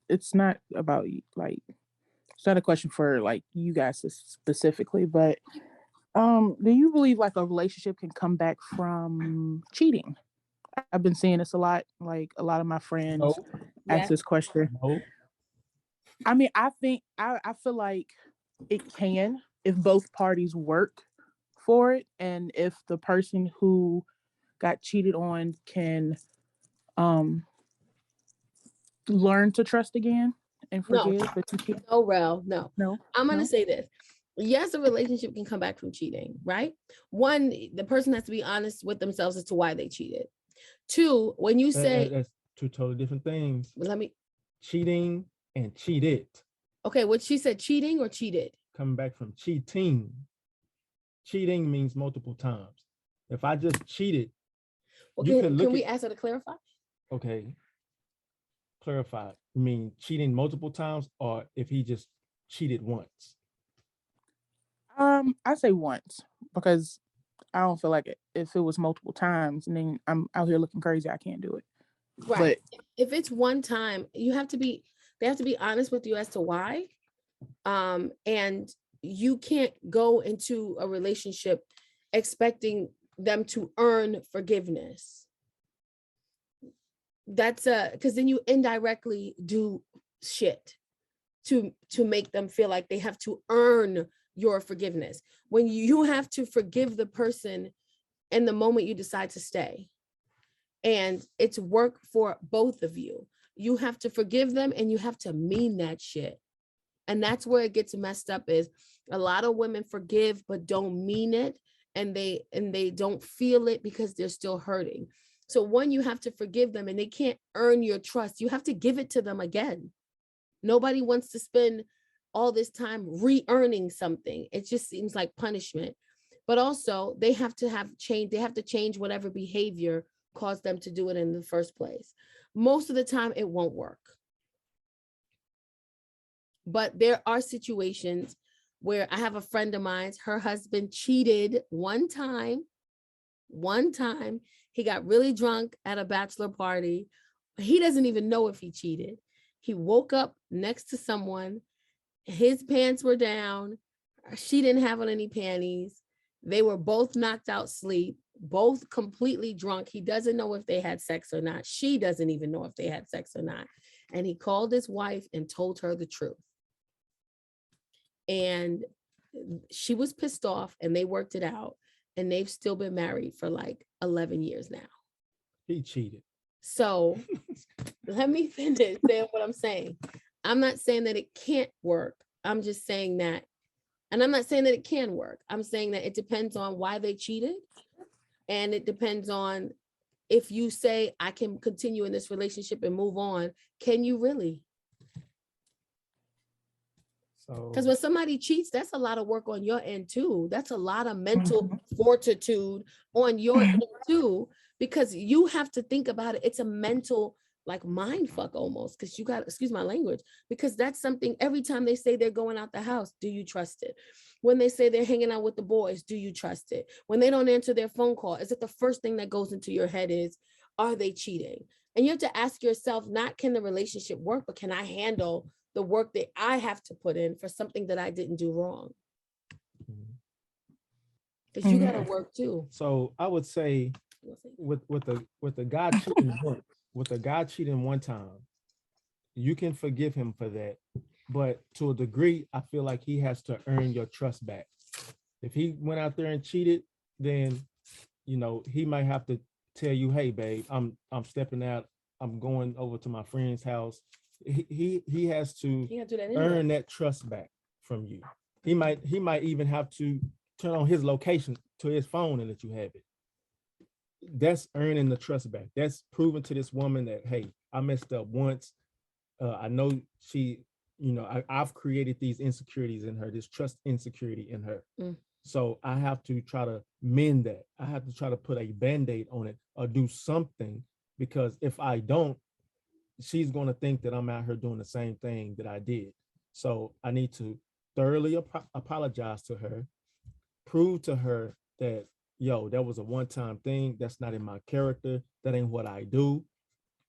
it's not about like it's not a question for like you guys specifically, but do you believe like a relationship can come back from cheating? I've been seeing this a lot. Like a lot of my friends No, ask Yes. this question. no. I mean, I feel like it can if both parties work for it, and if the person who got cheated on can um learn to trust again and No, forgive, but you can't. no, Rel, no. No, I'm gonna no. say this. Yes, a relationship can come back from cheating, right? One, the person has to be honest with themselves as to why they cheated. Two, when you say, That's two totally different things. let me, Cheating and cheated. okay, what she said, cheating or cheated? Coming back from cheating. Cheating means multiple times. If I just cheated, you Okay, could can look at, we ask her to clarify? okay, clarify. You mean cheating multiple times or if he just cheated once? I say once because I don't feel like it, if it was multiple times and then I'm out here looking crazy, I can't do it. Right. But If it's one time, they have to be honest with you as to why. And you can't go into a relationship expecting them to earn forgiveness. That's because then you indirectly do shit to make them feel like they have to earn your forgiveness when you have to forgive the person in the moment you decide to stay. And it's work for both of you. You have to forgive them and you have to mean that shit. And that's where it gets messed up is a lot of women forgive but don't mean it, and they don't feel it because they're still hurting. So one, you have to forgive them and they can't earn your trust. You have to give it to them again. Nobody wants to spend all this time re-earning something. It just seems like punishment. But also they have to have change, they have to change whatever behavior caused them to do it in the first place. Most of the time it won't work. But there are situations where I have a friend of mine, her husband cheated one time. One time he got really drunk at a bachelor party. He doesn't even know if he cheated. He woke up next to someone, his pants were down, she didn't have on any panties. They were both knocked out sleep, both completely drunk. He doesn't know if they had sex or not. She doesn't even know if they had sex or not. And he called his wife and told her the truth. And she was pissed off and they worked it out. And they've still been married for like 11 years now. He cheated. So let me finish saying what I'm saying. I'm not saying that it can't work. I'm just saying that, and I'm not saying that it can work. I'm saying that it depends on why they cheated. And it depends on if you say, I can continue in this relationship and move on. Can you really? Because So when somebody cheats, that's a lot of work on your end too. That's a lot of mental mhm. fortitude on your end too, because you have to think about it. It's a mental like mind fuck almost, because you got, excuse my language, because that's something every time they say they're going out the house, do you trust it? When they say they're hanging out with the boys, do you trust it? When they don't answer their phone call, is it the first thing that goes into your head is, are they cheating? And you have to ask yourself, not can the relationship work, but can I handle the work that I have to put in for something that I didn't do wrong? mhm. Because you got to Mhm. work too. So I would say with the guy cheating once, with the guy cheating one time, you can forgive him for that. But to a degree, I feel like he has to earn your trust back. If he went out there and cheated, then he might have to tell you, hey babe, I'm stepping out, I'm going over to my friend's house. He has to You got to do that anyway. earn that trust back from you. He might even have to turn on his location to his phone and let you have it. That's earning the trust back. That's proving to this woman that, hey, I messed up once. I know she, I've created these insecurities in her, this trust insecurity in her. Mm. So I have to try to mend that. I have to try to put a band-aid on it or do something, because if I don't, she's going to think that I'm out here doing the same thing that I did. So I need to thoroughly apologize to her, prove to her that, yo, that was a one-time thing. That's not in my character. That ain't what I do.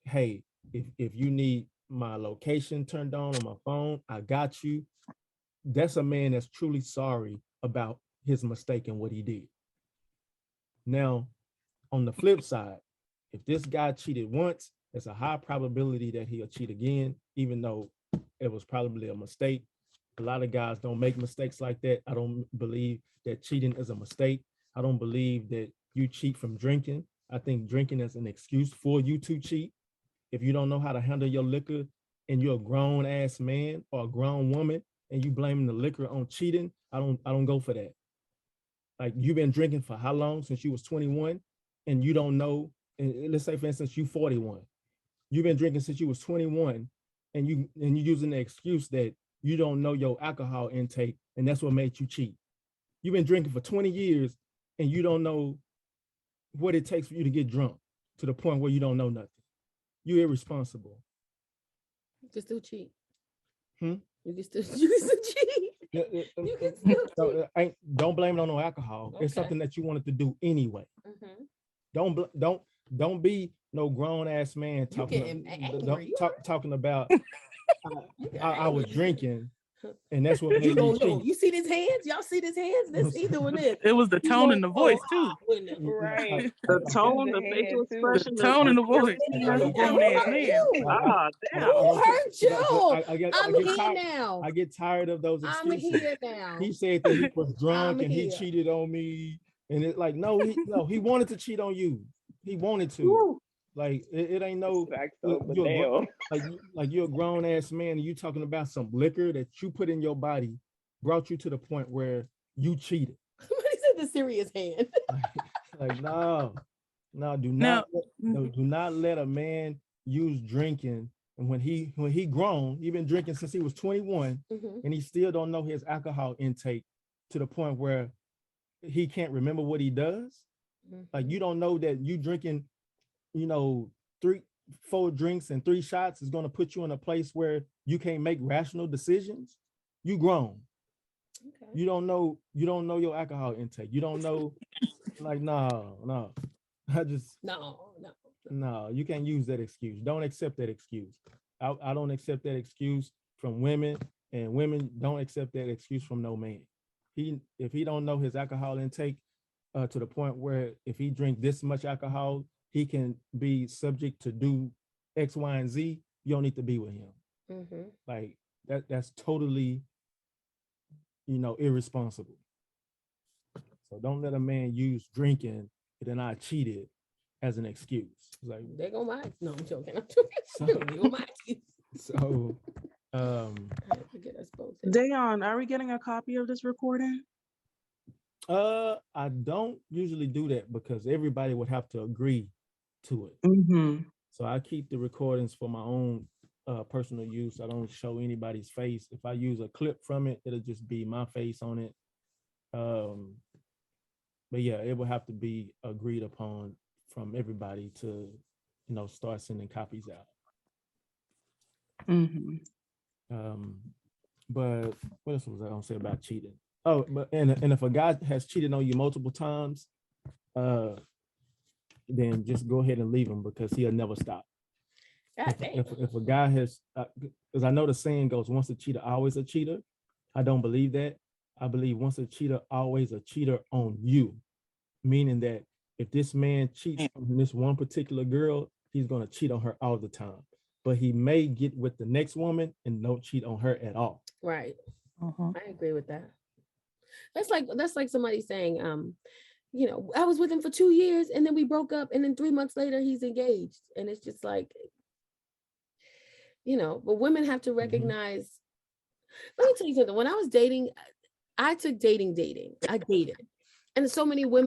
Hey, if you need my location turned on my phone. I got you. That's a man that's truly sorry about his mistake and what he did. Now, on the flip side, if this guy cheated once, there's a high probability that he'll cheat again, even though it was probably a mistake. A lot of guys don't make mistakes like that. I don't believe that cheating is a mistake. I don't believe that you cheat from drinking. I think drinking is an excuse for you to cheat. If you don't know how to handle your liquor and you're a grown ass man or a grown woman and you blaming the liquor on cheating, I don't go for that. Like, you've been drinking for how long? Since you was 21, and you don't know, and let's say for instance you 41. You've been drinking since you was 21, and you using the excuse that you don't know your alcohol intake, and that's what made you cheat. You've been drinking for 20 years and you don't know what it takes for you to get drunk to the point where you don't know nothing. You're irresponsible. You can still cheat. Hmm? You can still cheat. You can still cheat. Don't blame it on no alcohol. Okay. It's something that you wanted to do anyway. Don't be no grown ass man talking about I was drinking and that's what made you don't me know. cheat. You see his hands? Y'all see his hands? This he doing this. It was the tone and the voice too. Right. The tone, the facial expression, The tone and the voice. That's a grown ass man. Ah, damn. Who hurt you? I'm here now. I get tired of those I'm excuses. here now. He said that he was drunk I'm and he here. cheated on me. And it's like, no, he wanted to cheat on you. He wanted to. Woo. Like, it ain't no, Damn. like you're a grown ass man and you talking about some liquor that you put in your body brought you to the point where you cheated. Somebody said the serious hand. Like, no, do not let a man use drinking. And when he grown, he been drinking since he was 21, and he still don't know his alcohol intake to the point where he can't remember what he does. Like, you don't know that you drinking, 3-4 drinks and 3 shots is going to put you in a place where you can't make rational decisions. You grown. Okay. You don't know your alcohol intake. You don't know. Like, no. No, you can't use that excuse. Don't accept that excuse. I don't accept that excuse from women, and women don't accept that excuse from no man. If he don't know his alcohol intake to the point where if he drink this much alcohol, he can be subject to do X, Y, and Z, you don't need to be with him. Like, that's totally, irresponsible. So don't let a man use drinking and then I cheated as an excuse. Like, they gonna mind. No, I'm joking. So, Dayon, are we getting a copy of this recording? I don't usually do that because everybody would have to agree to it. So I keep the recordings for my own personal use. I don't show anybody's face. If I use a clip from it, it'll just be my face on it. But yeah, it will have to be agreed upon from everybody to, start sending copies out. But what else was I gonna say about cheating? Oh, but and if a guy has cheated on you multiple times, then just go ahead and leave him because he'll never stop. If a guy has, because I know the saying goes, once a cheater, always a cheater. I don't believe that. I believe once a cheater, always a cheater on you. Meaning that if this man cheats on this one particular girl, he's going to cheat on her all the time. But he may get with the next woman and don't cheat on her at all. Right. I agree with that. That's like somebody saying, I was with him for 2 years and then we broke up and then 3 months later he's engaged. And it's just like, but women have to recognize. Let me tell you something. When I was dating, I took dating. I dated. And so many women